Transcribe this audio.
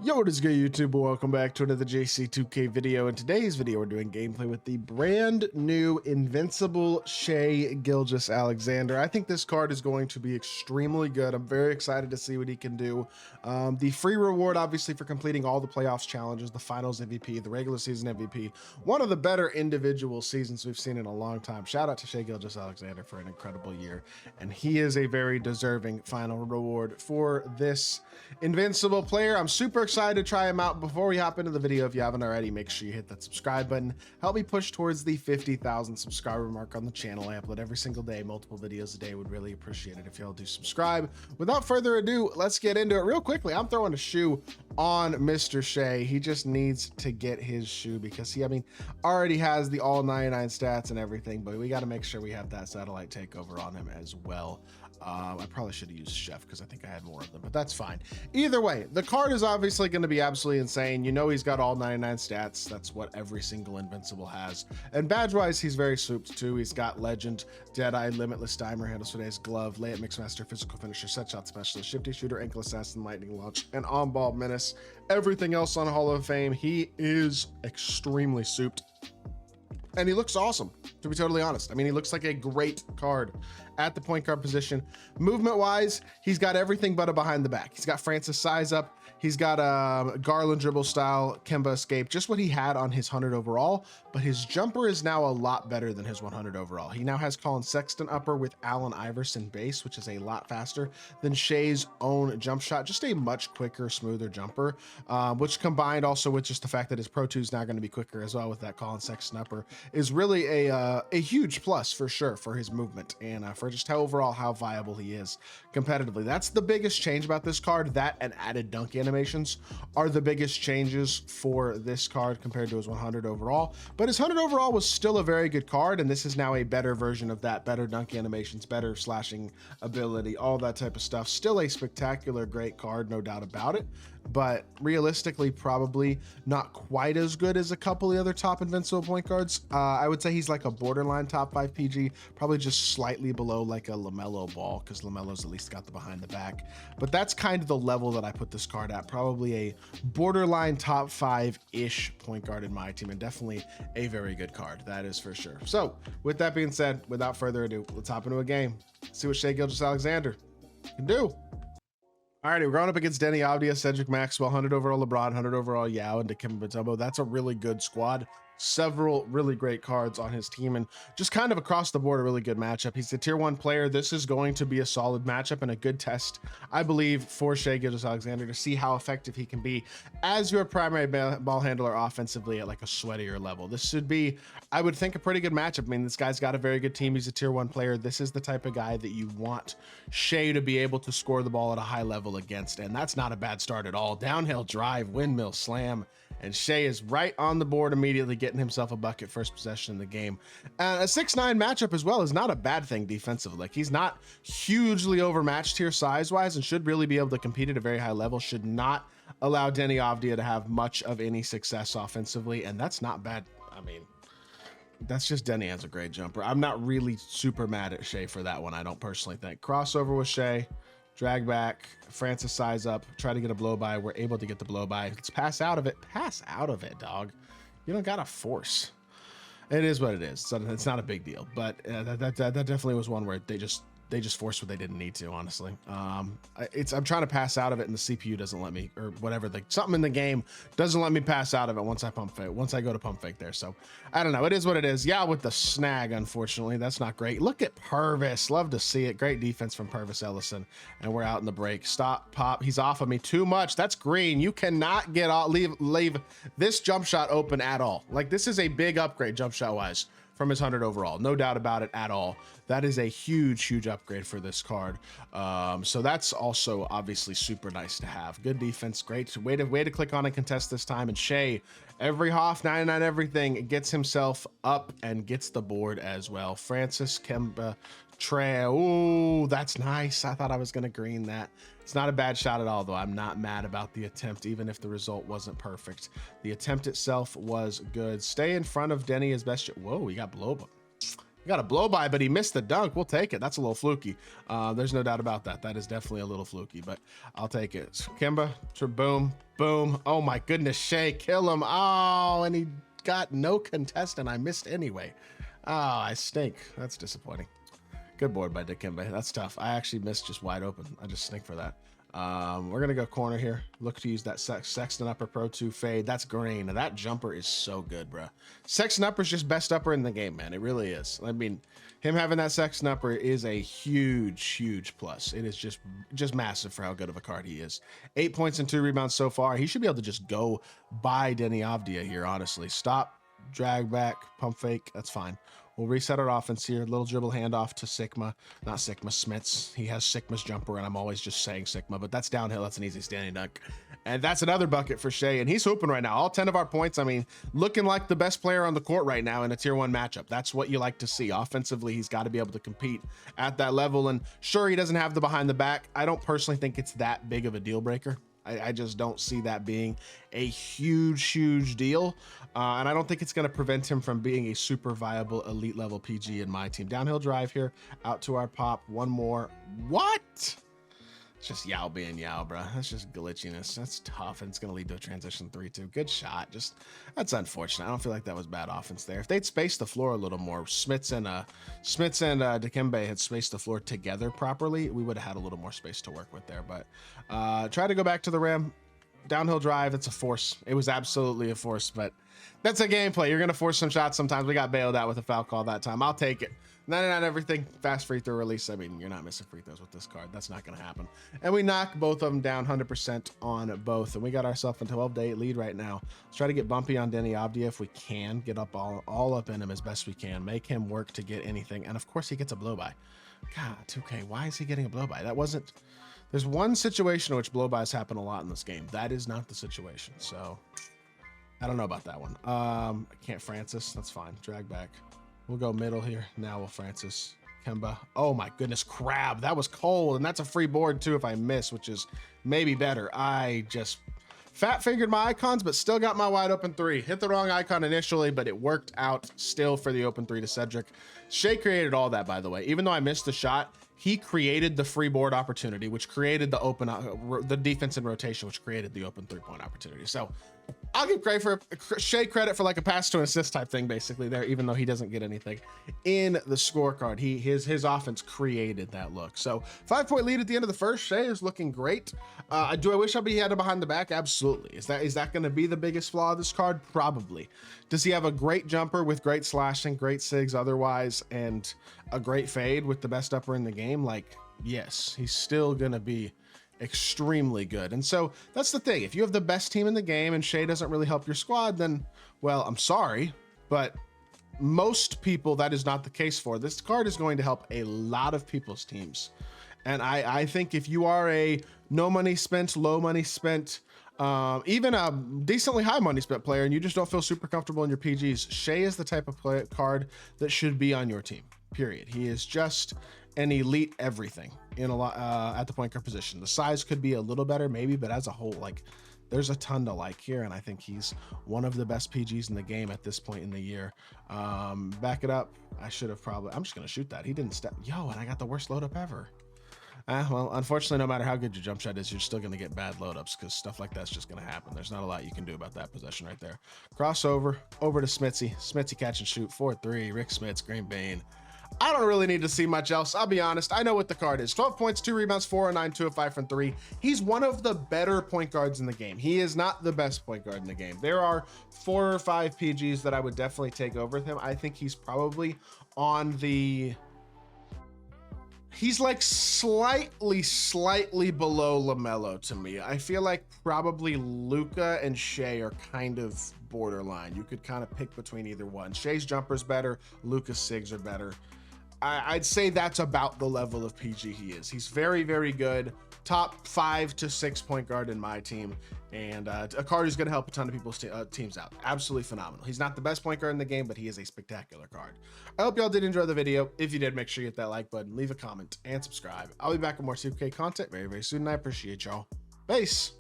Yo, what is good, YouTube? Welcome back to another JC2K video. In today's video, we're doing gameplay with the brand new Invincible SHAI GILGEOUS-ALEXANDER. I think this card is going to be extremely good. I'm very excited to see what he can do. The free reward, obviously, for completing all the playoffs challenges, the finals MVP, the regular season MVP, one of the better individual seasons we've seen in a long time. Shout out to SHAI GILGEOUS-ALEXANDER for an incredible year. And he is a very deserving final reward for this Invincible player. I'm super excited to try him out. Before we hop into the video, if you haven't already, make sure you hit that subscribe button. Help me push towards the 50,000 subscriber mark on the channel. I upload every single day, multiple videos a day. Would really appreciate it if y'all do subscribe. Without further ado, let's get into it real quickly. I'm throwing a shoe on Mr. SHAI. He just needs to get his shoe because he, already has the all 99 stats and everything, but we got to make sure we have that satellite takeover on him as well. I probably should have used Chef because I think I had more of them, but that's fine. Either way, the card is obviously going to be absolutely insane. You know, he's got all 99 stats. That's what every single Invincible has. And badge-wise, he's very souped too. He's got Legend, Deadeye, Limitless Timer, Handles for Days, Glove, Layup Mixmaster, Physical Finisher, Set Shot Specialist, Shifty Shooter, Ankle Assassin, Lightning Launch, and On-Ball Menace. Everything else on Hall of Fame, he is extremely souped. And he looks awesome, to be totally honest. He looks like a great card at the point guard position. Movement wise, he's got everything but a behind the back. He's got Francis size up. He's got a Garland dribble style, Kemba escape, just what he had on his 100 overall, but his jumper is now a lot better than his 100 overall. He now has Colin Sexton upper with Allen Iverson base, which is a lot faster than SHAI's own jump shot. Just a much quicker, smoother jumper, which combined also with just the fact that his Pro 2 is now going to be quicker as well with that Colin Sexton upper is really a huge plus for sure for his movement and for just how viable he is competitively. That's the biggest change about this card. That and added dunk animations are the biggest changes for this card compared to his 100 overall. But his 100 overall was still a very good card, and this is now a better version of that. Better dunk animations, better slashing ability, all that type of stuff. Still a spectacular, great card, no doubt about it. But realistically, probably not quite as good as a couple of the other top Invincible point guards. I would say he's like a borderline top 5 PG, probably just slightly below like a LaMelo Ball, because LaMelo's at least got the behind the back. But that's kind of the level that I put this card at, probably a borderline top 5-ish point guard in my team, and definitely a very good card, that is for sure. So with that being said, without further ado, let's hop into a game, see what SHAI GILGEOUS-ALEXANDER can do. Alrighty, we're going up against Denny Avdia, Cedric Maxwell, 100 overall LeBron, 100 overall Yao, and Dikembe Mutombo. That's a really good squad. Several really great cards on his team, and just kind of across the board a really good matchup. He's a tier 1 player. This is going to be a solid matchup and a good test, I believe, for SHAI GILGEOUS-ALEXANDER to see how effective he can be as your primary ball handler offensively at like a sweatier level. This should be, I would think, a pretty good matchup. This guy's got a very good team. He's a tier 1 player. This is the type of guy that you want SHAI to be able to score the ball at a high level against, and that's not a bad start at all. Downhill drive, windmill slam, and SHAI is right on the board immediately, getting himself a bucket first possession in the game. A 6'9" matchup as well is not a bad thing defensively. Like, he's not hugely overmatched here size-wise and should really be able to compete at a very high level. Should not allow Denny Avdia to have much of any success offensively, and that's not bad. That's just Denny has a great jumper. I'm not really super mad at SHAI for that one, I don't personally think. Crossover with SHAI. Drag back, Francis size up, try to get a blow by. We're able to get the blow by. Let's pass out of it. Pass out of it, dog. You don't gotta force. It is what it is. So it's not a big deal. But that definitely was one where they just forced what they didn't need to, honestly. I'm trying to pass out of it and the CPU doesn't let me, or whatever, something in the game doesn't let me pass out of it once I pump fake, once I go to pump fake there. So I don't know, it is what it is. Yeah, with the snag, unfortunately, that's not great. Look at Purvis, love to see it. Great defense from Purvis Ellison, and we're out in the break. Stop, pop, he's off of me too much. That's green. You cannot get off, leave this jump shot open at all. Like, this is a big upgrade jump shot wise from his 100 overall, no doubt about it at all. That is a huge upgrade for this card. So that's also obviously super nice to have. Good defense, great way to click on and contest this time. And SHAI, every Hoff 99 everything, gets himself up and gets the board as well. Francis, Kemba, Trey, oh, that's nice. I thought I was gonna green that. It's not a bad shot at all, though. I'm not mad about the attempt, even if the result wasn't perfect. The attempt itself was good. Stay in front of Denny as best you. Whoa, he got blow up. Got a blow by, but he missed the dunk. We'll take it. That's a little fluky. There's no doubt about that. That is definitely a little fluky, but I'll take it. Kemba, boom, boom. Oh my goodness, SHAI, kill him. Oh, and he got no contest, and I missed anyway. Oh, I stink. That's disappointing. Good board by Dikembe. That's tough. I actually missed just wide open. I just stink for that. We're gonna go corner here. Look to use that Sexton upper Pro 2 fade. That's green. That jumper is so good, bro. Sexton upper is just best upper in the game, man. It really is. I mean, him having that Sexton upper is a huge plus. It is just massive for how good of a card he is. 8 points and 2 rebounds so far. He should be able to just go buy Denny Avdia here, honestly. Stop, drag back, pump fake. That's fine. We'll reset our offense here. Little dribble handoff to Sigma. Not Sigma, Smits. He has Sigma's jumper, and I'm always just saying Sigma, but that's downhill. That's an easy standing dunk. And that's another bucket for SHAI, and he's hooping right now. All 10 of our points, I mean, looking like the best player on the court right now in a tier 1 matchup. That's what you like to see. Offensively, he's got to be able to compete at that level. And sure, he doesn't have the behind the back. I don't personally think it's that big of a deal breaker. I just don't see that being a huge deal. And I don't think it's going to prevent him from being a super viable elite level PG in my team. Downhill drive here, out to our pop. One more. What? It's just Yao being Yao, bro. That's just glitchiness. That's tough, and it's going to lead to a transition 3-2. Good shot. Just, that's unfortunate. I don't feel like that was bad offense there. If they'd spaced the floor a little more, Smits and Dikembe had spaced the floor together properly, we would have had a little more space to work with there. But try to go back to the rim. Downhill drive, it's a force. It was absolutely a force, but that's a gameplay. You're going to force some shots sometimes. We got bailed out with a foul call that time. I'll take it. 99 everything. Fast free throw release. I mean, you're not missing free throws with this card. That's not going to happen. And we knock both of them down 100% on both. And we got ourselves a 12-8 lead right now. Let's try to get bumpy on Denny Avdia if we can. Get up all up in him as best we can. Make him work to get anything. And of course, he gets a blow by. God, 2K, why is he getting a blow by? That wasn't... There's one situation in which blow-bys happen a lot in this game. That is not the situation. So I don't know about that one. I can't Francis. That's fine. Drag back. We'll go middle here. Now we'll Francis. Kemba. Oh my goodness, Crab. That was cold. And that's a free board too if I miss, which is maybe better. I just fat fingered my icons, but still got my wide open 3. Hit the wrong icon initially, but it worked out still for the open 3 to Cedric. SHAI created all that, by the way. Even though I missed the shot, he created the free board opportunity, which created the open, the defense in rotation, which created the open 3-point opportunity. So I'll give SHAI credit for like a pass to an assist type thing, basically there, even though he doesn't get anything in the scorecard. His offense created that look. So 5-point lead at the end of the first. SHAI is looking great. Do I wish he had a behind the back? Absolutely. Is that going to be the biggest flaw of this card? Probably. Does he have a great jumper with great slashing, great sigs otherwise, and a great fade with the best upper in the game? Like, yes, he's still going to be extremely good. And so that's the thing. If you have the best team in the game and SHAI doesn't really help your squad, then, well, I'm sorry, but most people, that is not the case for. This card is going to help a lot of people's teams. And I think if you are a no money spent, low money spent, even a decently high money spent player, and you just don't feel super comfortable in your PGs, SHAI is the type of card that should be on your team, period. He is just an elite everything in a lot at the point guard position. The size could be a little better maybe, but as a whole, like, there's a ton to like here, and I think he's one of the best PGs in the game at this point in the year. Back it up. I should have probably, I'm just gonna shoot that. He didn't step. Yo, and I got the worst load up ever. Well, unfortunately, no matter how good your jump shot is, you're still going to get bad load ups because stuff like that's just going to happen. There's not a lot you can do about that possession right there. Crossover over to Smitsy. Smitsy catch and shoot 4-3. Rick Smits, Green Bean. I don't really need to see much else. I'll be honest. I know what the card is. 12 points, 2 rebounds, 4 and 9, 2 of 5 from 3. He's one of the better point guards in the game. He is not the best point guard in the game. There are 4 or 5 PGs that I would definitely take over him. I think he's probably on the... He's like slightly below LaMelo to me. I feel like probably Luka and SHAI are kind of borderline. You could kind of pick between either one. SHAI's jumper's better. Luka's sigs are better. I'd say that's about the level of PG he is. He's very, very good. Top 5 to 6 point guard in my team. And a card who's going to help a ton of people's teams out. Absolutely phenomenal. He's not the best point guard in the game, but he is a spectacular card. I hope y'all did enjoy the video. If you did, make sure you hit that like button, leave a comment, and subscribe. I'll be back with more 2K content very, very soon, and I appreciate y'all. Peace.